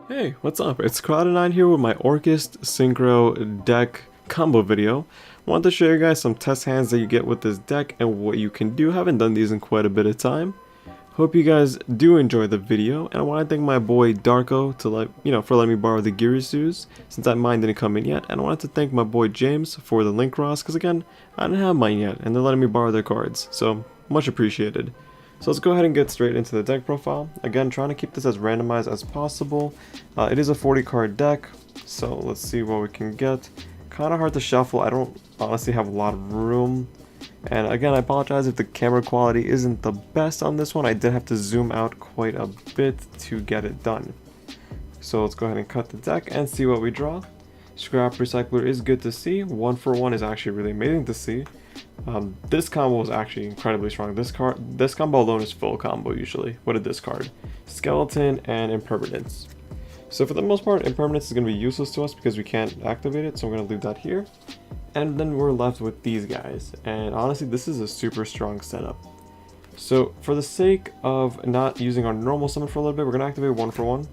Hey, what's up? It's Crowd9 here with my ORCUST Synchro deck combo video. Wanted to show you guys some test hands that you get with this deck and what you can do. Haven't done these in quite a bit of time. Hope you guys do enjoy the video, and I want to thank my boy Darko for letting me borrow the Girisus since that mine didn't come in yet, and I wanted to thank my boy James for the link cross because again, I didn't have mine yet and they're letting me borrow their cards, so much appreciated. So let's go ahead and get straight into the deck profile. Again, trying to keep this as randomized as possible. It is a 40 card deck, so let's see what we can get. Kind of hard to shuffle. I don't honestly have a lot of room. And again, I apologize if the camera quality isn't the best on this one. I did have to zoom out quite a bit to get it done. So let's go ahead and cut the deck and see what we draw. Scrap Recycler is good to see. 1-for-1 is actually really amazing to see. This combo is actually incredibly strong. This combo alone is full combo usually. What a discard. Skeleton and Impermanence. So for the most part, Impermanence is going to be useless to us because we can't activate it, so I'm going to leave that here. And then we're left with these guys. And honestly, this is a super strong setup. So for the sake of not using our normal summon for a little bit, we're going to activate 1-for-1.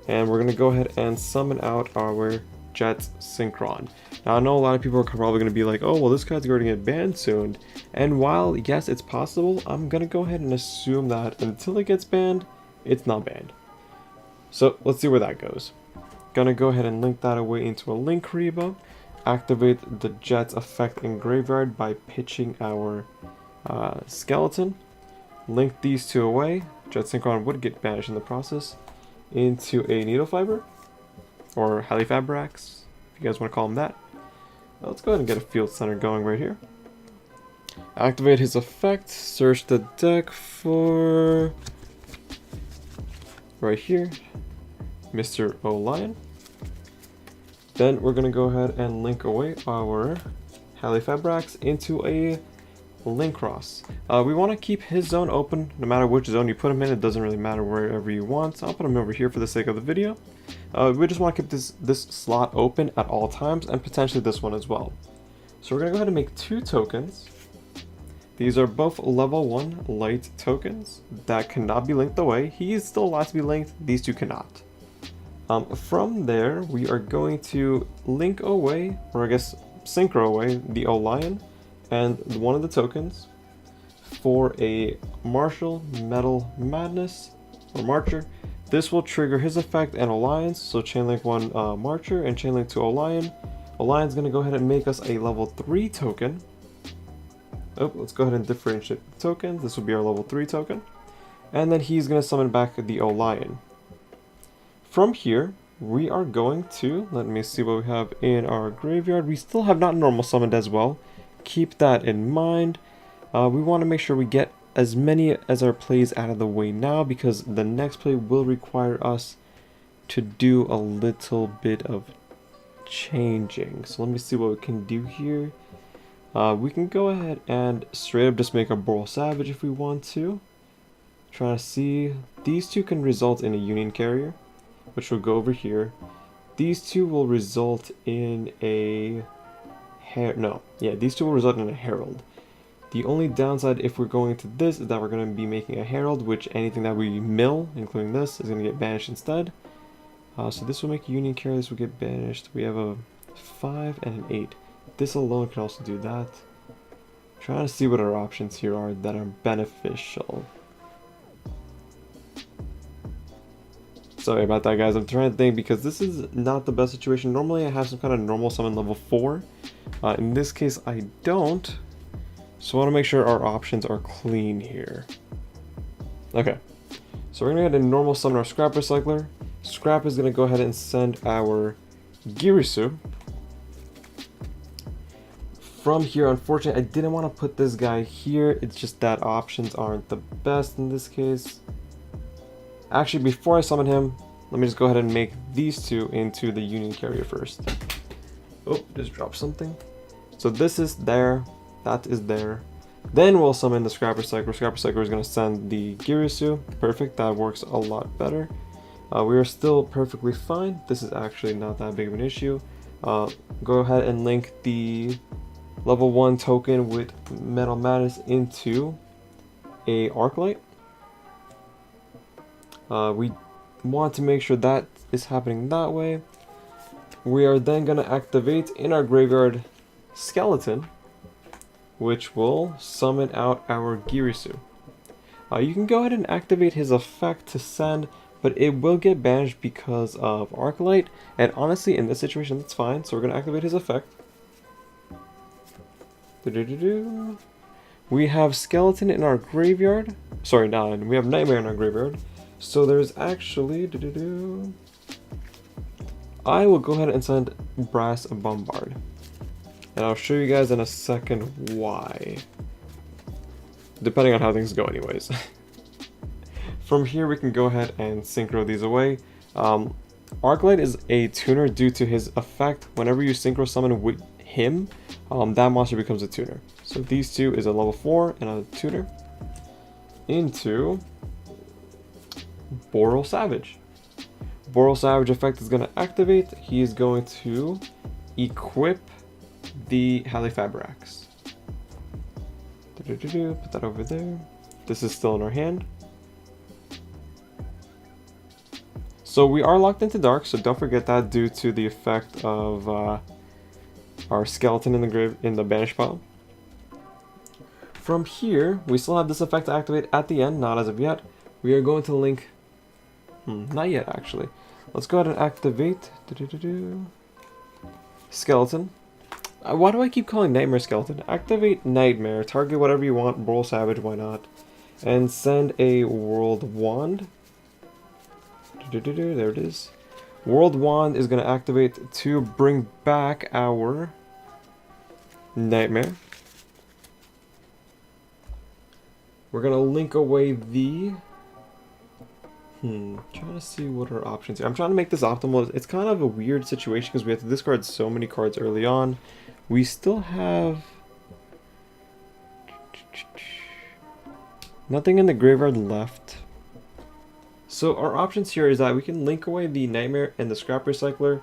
And we're going to go ahead and summon out our Jet Synchron. Now I know a lot of people are probably going to be like, oh well, this card's going to get banned soon. And while yes, it's possible, I'm going to go ahead and assume that until it gets banned, it's not banned. So let's see where that goes. Gonna go ahead and link that away into a link Reba. Activate the Jet's effect in Graveyard by pitching our Skeleton. Link these two away. Jet Synchron would get banished in the process into a Needle Fiber, or Halifabrax, if you guys want to call him that. Let's go ahead and get a Field Center going right here. Activate his effect, search the deck for, right here, Mr. O'Lion. Then we're going to go ahead and link away our Halifabrax into a Link Cross. We want to keep his zone open no matter which zone you put him in. It doesn't really matter wherever you want. So I'll put him over here for the sake of the video. We just want to keep this slot open at all times, and potentially this one as well. So we're going to go ahead and make 2 tokens. These are both level 1 light tokens that cannot be linked away. He is still allowed to be linked. These two cannot. From there, we are going to link away, or I guess synchro away, the O'Lion and one of the tokens for a Martial Metal Madness, or Marcher. This will trigger his effect and O'Lion's, so chainlink 1 Marcher and chainlink 2 O'Lion. O'Lion's going to go ahead and make us a level 3 token. Oh, let's go ahead and differentiate the tokens. This will be our level 3 token. And then he's going to summon back the O'Lion. From here, we are going to, let me see what we have in our graveyard. We still have not normal summoned as well. Keep that in mind. We want to make sure we get as many as our plays out of the way now, because the next play will require us to do a little bit of changing. So let me see what we can do here. We can go ahead and straight up just make a Boral Savage if we want to. Trying to see, these two can result in a Union Carrier, which will go over here. These two will result in a these two will result in a Herald. The only downside if we're going to this is that we're going to be making a Herald, which anything that we mill, including this, is going to get banished instead. So this will make Union Carrier, this will get banished. We have a 5 and an 8. This alone can also do that. Trying to see what our options here are that are beneficial. Sorry about that, guys. I'm trying to think because this is not the best situation. Normally I have some kind of normal summon level 4. In this case I don't. So I want to make sure our options are clean here. Okay. So we're going to go ahead and normal summon our Scrap Recycler. Scrap is going to go ahead and send our Girisu. From here, unfortunately, I didn't want to put this guy here. It's just that options aren't the best in this case. Actually, before I summon him, let me just go ahead and make these two into the Union Carrier first. Oh, just dropped something. So this is there, that is there. Then we'll summon the Scrap Recycler. Scrap Recycler is going to send the Girisu. Perfect, that works a lot better. We are still perfectly fine. This is actually not that big of an issue. Go ahead and link the level 1 token with Metal Madness into a Arclight. We want to make sure that is happening that way. We are then going to activate in our graveyard skeleton, which will summon out our Girisu. You can go ahead and activate his effect to send, but it will get banished because of Arclight, and honestly in this situation that's fine, so we're going to activate his effect. We have skeleton in our graveyard. Sorry, no, we have nightmare in our graveyard. So there's actually... I will go ahead and send Brass a Bombard. And I'll show you guys in a second why. Depending on how things go anyways. From here we can go ahead and synchro these away. Arclight is a tuner due to his effect. Whenever you synchro summon with him, that monster becomes a tuner. So these two is a level 4 and a tuner. Into Boral Savage. Boral Savage effect is going to activate. He is going to equip the Halifabrax. Put that over there. This is still in our hand. So we are locked into dark, so don't forget that due to the effect of our skeleton in the grave in the banish pile. From here, we still have this effect to activate at the end, not as of yet. We are going to link... not yet, actually. Let's go ahead and activate... Skeleton. Why do I keep calling Nightmare Skeleton? Activate Nightmare, target whatever you want, Boral Savage, why not? And send a World Wand. There it is. World Wand is going to activate to bring back our Nightmare. We're going to link away the... trying to see what our options are. I'm trying to make this optimal. It's kind of a weird situation because we have to discard so many cards early on. We still have... nothing in the graveyard left. So our options here is that we can link away the Nightmare and the Scrap Recycler.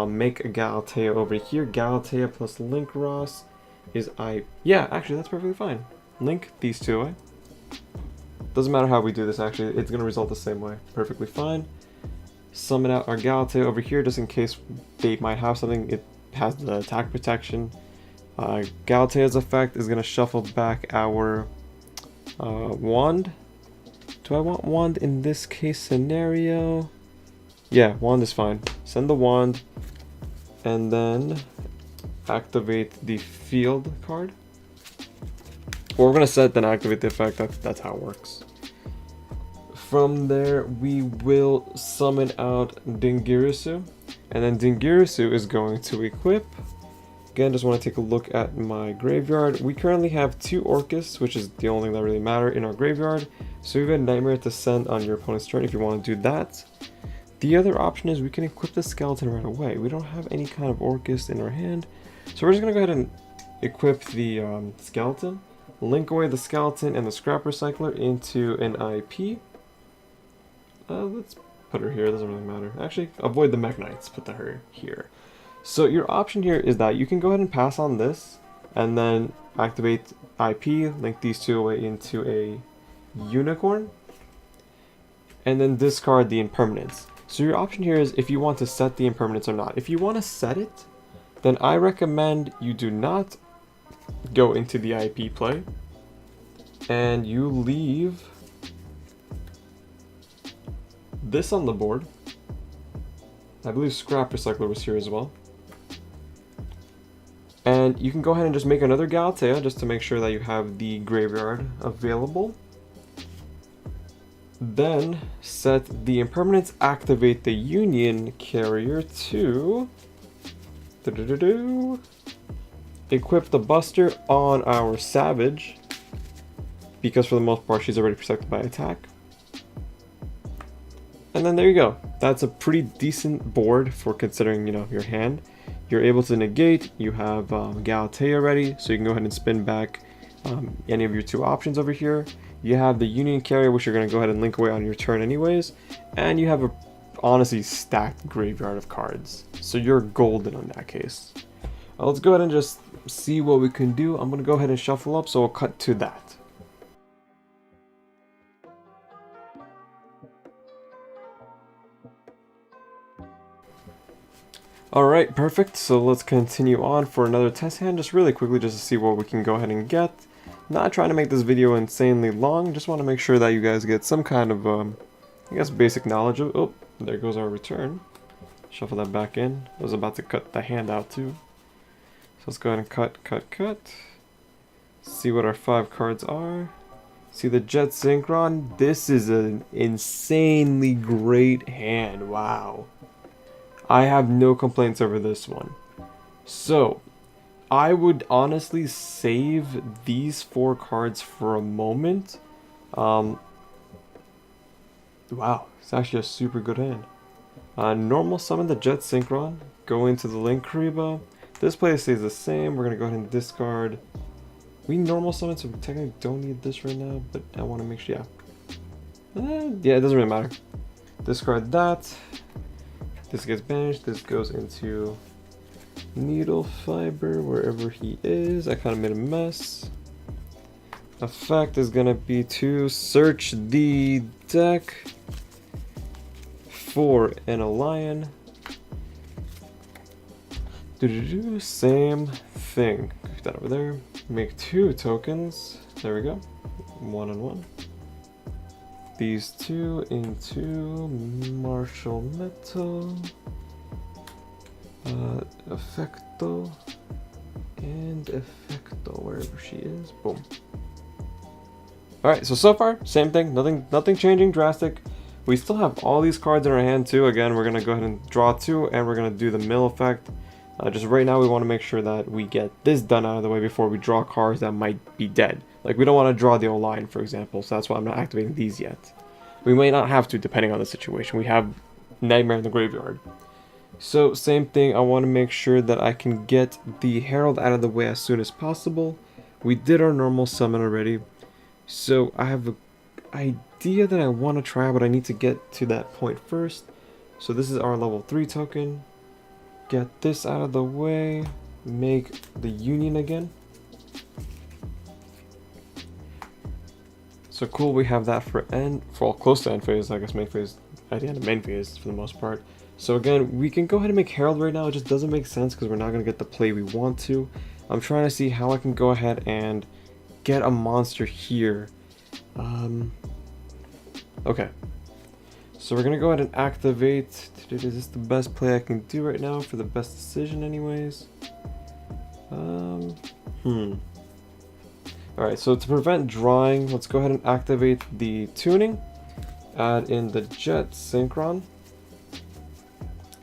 Make a Galatea over here. Galatea plus Link Ross is yeah, actually that's perfectly fine. Link these two away. Doesn't matter how we do this, actually, it's going to result the same way. Perfectly fine. Summon out our Galatea over here just in case they might have something. It has the attack protection. Galatea's effect is going to shuffle back our Wand. Do I want Wand in this case scenario? Yeah, Wand is fine. Send the Wand and then activate the field card. Or we're going to set then activate the effect. That's how it works. From there, we will summon out Dingirisu. And then Dingirisu is going to equip. Again, just want to take a look at my graveyard. We currently have 2 ORCUSTs, which is the only thing that really matter in our graveyard. So we have a Nightmare to send on your opponent's turn if you want to do that. The other option is we can equip the skeleton right away. We don't have any kind of ORCUST in our hand. So we're just going to go ahead and equip the skeleton. Link away the skeleton and the scrap recycler into an IP. Let's put her here, it doesn't really matter. Actually, avoid the Mech Knights, put her here. So your option here is that you can go ahead and pass on this, and then activate IP, link these two away into a unicorn, and then discard the impermanence. So your option here is if you want to set the impermanence or not. If you want to set it, then I recommend you do not go into the IP play, and you leave this on the board. I believe Scrap Recycler was here as well. And you can go ahead and just make another Galatea just to make sure that you have the graveyard available. Then set the impermanence, activate the Union Carrier to equip the Buster on our Savage, because for the most part she's already protected by attack. And then there you go. That's a pretty decent board for considering, you know, your hand. You're able to negate, you have Galatea ready, so you can go ahead and spin back any of your 2 options over here. You have the Union Carrier, which you're going to go ahead and link away on your turn anyways. And you have a honestly stacked graveyard of cards. So you're golden in that case. Let's go ahead and just see what we can do. I'm going to go ahead and shuffle up, so we'll cut to that. Alright, perfect. So let's continue on for another test hand, just really quickly just to see what we can go ahead and get. Not trying to make this video insanely long, just want to make sure that you guys get some kind of, I guess, basic knowledge of... Oh, there goes our return. Shuffle that back in. I was about to cut the hand out too. So let's go ahead and cut. See what our 5 cards are. See the Jet Synchron? This is an insanely great hand, wow. I have no complaints over this one. So, I would honestly save these 4 cards for a moment. Wow, it's actually a super good hand. Normal summon the Jet Synchron, go into the Link Kariba. This play stays the same, we're going to go ahead and discard. We normal summon, so we technically don't need this right now, but I want to make sure, yeah, it doesn't really matter. Discard that. This gets banished, this goes into Needle Fiber, wherever he is. I kind of made a mess. Effect is going to be to search the deck for an Allion. Same thing. Put that over there. Make 2 tokens. There we go. 1 and 1. These 2 into Martial Metal, Effecto, and Effecto, wherever she is. Boom. Alright, so far, same thing. Nothing changing drastic. We still have all these cards in our hand too. Again, we're going to go ahead and draw 2, and we're going to do the mill effect. Just right now, we want to make sure that we get this done out of the way before we draw cards that might be dead. Like, we don't want to draw the O-line, for example, so that's why I'm not activating these yet. We may not have to, depending on the situation. We have Nightmare in the graveyard. So, same thing, I want to make sure that I can get the Herald out of the way as soon as possible. We did our normal summon already. So, I have an idea that I want to try, but I need to get to that point first. So, this is our level 3 token. Get this out of the way. Make the Union again. So cool, we have that for close to end phase, I guess main phase, at the end of main phase for the most part. So again, we can go ahead and make Herald right now. It just doesn't make sense because we're not going to get the play we want to. I'm trying to see how I can go ahead and get a monster here. Okay. So we're going to go ahead and activate. Is this the best play I can do right now for the best decision anyways? Alright, so to prevent drawing, let's go ahead and activate the tuning. Add in the Jet Synchron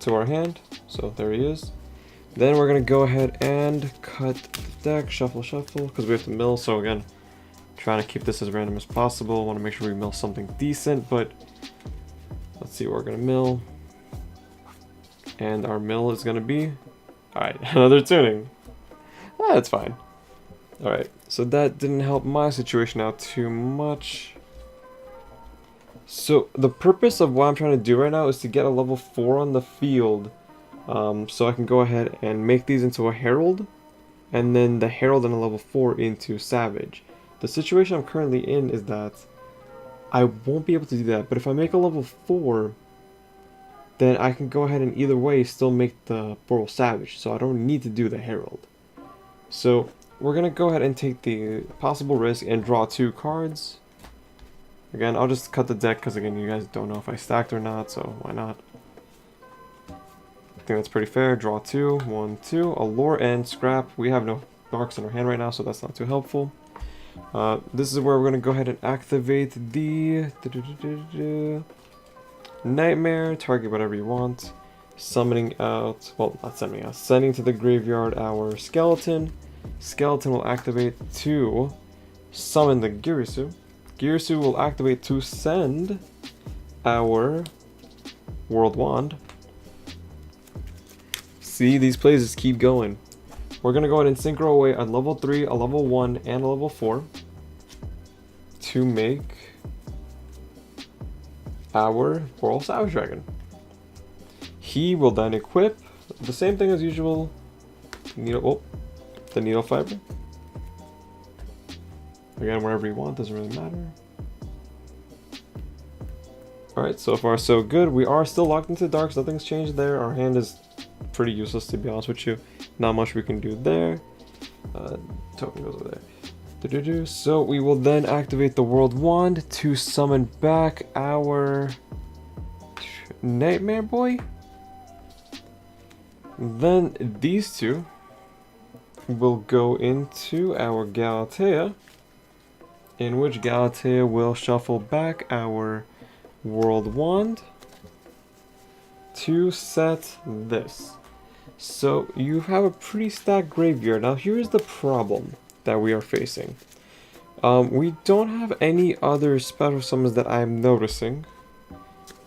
to our hand. So there he is. Then we're going to go ahead and cut the deck, shuffle, because we have to mill. So again, trying to keep this as random as possible. Want to make sure we mill something decent, but let's see what we're going to mill. And our mill is going to be, alright, another tuning. That's fine. Alright, so that didn't help my situation out too much. So the purpose of what I'm trying to do right now is to get a level 4 on the field. So I can go ahead and make these into a Herald. And then the Herald and a level 4 into Savage. The situation I'm currently in is that I won't be able to do that. But if I make a level 4, then I can go ahead and either way still make the Boral Savage. So I don't need to do the Herald. So we're going to go ahead and take the possible risk and draw 2 cards. Again, I'll just cut the deck because again, you guys don't know if I stacked or not, so why not? I think that's pretty fair. Draw 2, 1, 2, Allure and Scrap. We have no darks in our hand right now, so that's not too helpful. This is where we're going to go ahead and activate the Nightmare, target whatever you want. Summoning out, well, not summoning out, sending to the graveyard our Skeleton. Skeleton will activate to summon the Girisu. Girisu will activate to send our World Wand. See, these plays just keep going. We're going to go ahead and synchro away a level 3, a level 1, and a level 4 to make our Boral Savage Dragon. He will then equip the same thing as usual. The Needle Fiber. Again, wherever you want, doesn't really matter. Alright, so far so good. We are still locked into darks, nothing's changed there. Our hand is pretty useless, to be honest with you. Not much we can do there. Token goes over there. So we will then activate the World Wand to summon back our Nightmare Boy. Then these two will go into our Galatea, in which Galatea will shuffle back our World Wand to set this. So you have a pretty stacked graveyard. Now here's the problem that we are facing. We don't have any other special summons that I'm noticing.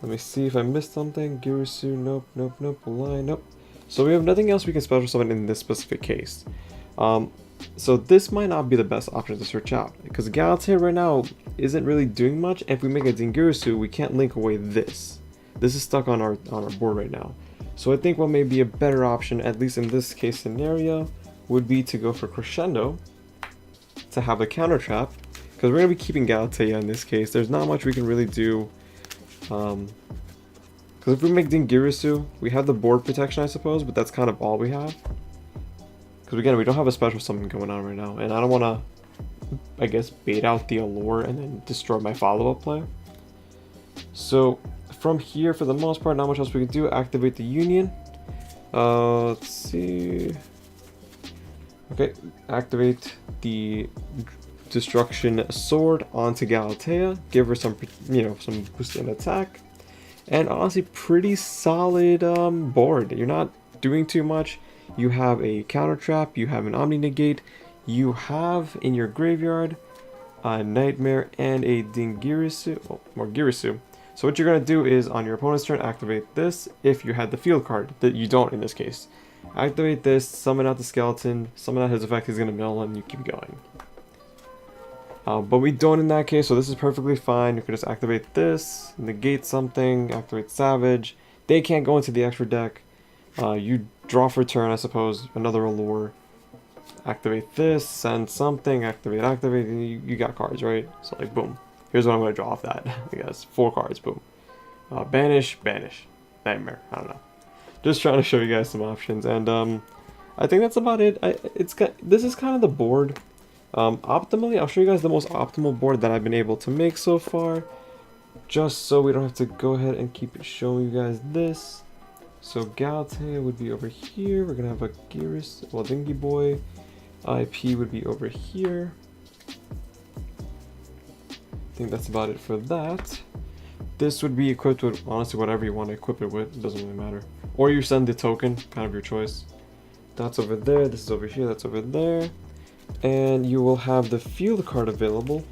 Let me see if I missed something. Girisu, nope, nope, nope, Line, nope. So we have nothing else we can special summon in this specific case. So this might not be the best option to search out, because Galatea right now isn't really doing much. If we make a Dingirisu, we can't link away this. This is stuck on our board right now. So I think what may be a better option, at least in this case scenario, would be to go for Crescendo to have a counter trap, because we're going to be keeping Galatea in this case. There's not much we can really do. Because if we make Dingirisu, we have the board protection, I suppose, but that's kind of all we have. Because again, we don't have a special summon going on right now, and I don't want to, I guess, bait out the Allure and then destroy my follow-up play. So from here, for the most part, not much else we can do. Activate the Union. Let's see. Okay, activate the Destruction Sword onto Galatea. Give her some, some boost in attack. And honestly, pretty solid board. You're not doing too much. You have a counter trap, you have an Omni Negate, you have in your graveyard a Nightmare and a Dingirisu, or Girisu. So what you're going to do is on your opponent's turn, activate this if you had the field card, that you don't in this case. Activate this, summon out the skeleton, summon out his effect, he's going to mill, and you keep going. But we don't in that case, so this is perfectly fine. You can just activate this, negate something, activate Savage. They can't go into the extra deck. You draw for turn, I suppose, another Allure. Activate this, send something, activate, you got cards, right? So like, boom. Here's what I'm going to draw off that, I guess. 4 cards, boom. Banish, Nightmare, I don't know. Just trying to show you guys some options, and I think that's about it. This is kind of the board. Optimally, I'll show you guys the most optimal board that I've been able to make so far, just so we don't have to go ahead and keep showing you guys this. So Galatea would be over here. We're gonna have a Dingy Boy. IP would be over here. I think that's about it for that. This would be equipped with, honestly, whatever you want to equip it with. It doesn't really matter. Or you send the token, kind of your choice. That's over there, this is over here, that's over there. And you will have the field card available.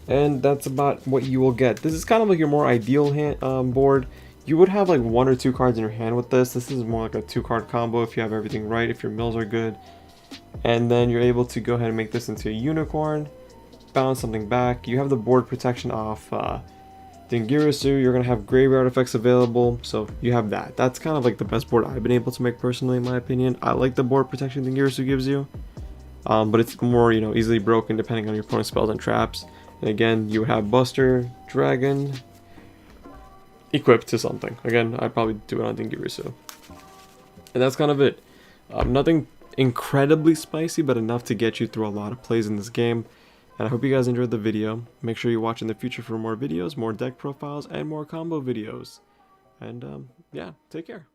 And that's about what you will get. This is kind of like your more ideal board. You would have like 1 or 2 cards in your hand with this. This is more like a 2-card combo if you have everything right, if your mills are good. And then you're able to go ahead and make this into a unicorn. Bounce something back. You have the board protection off Dingirisu. You're going to have graveyard effects available. So you have that. That's kind of like the best board I've been able to make personally, in my opinion. I like the board protection Dingirisu gives you. But it's more, easily broken depending on your opponent's spells and traps. And again, you have Buster, Dragon, equipped to something. Again, I'd probably do it on Dingirisu. And that's kind of it. Nothing incredibly spicy, but enough to get you through a lot of plays in this game. And I hope you guys enjoyed the video. Make sure you watch in the future for more videos, more deck profiles, and more combo videos. And yeah, take care.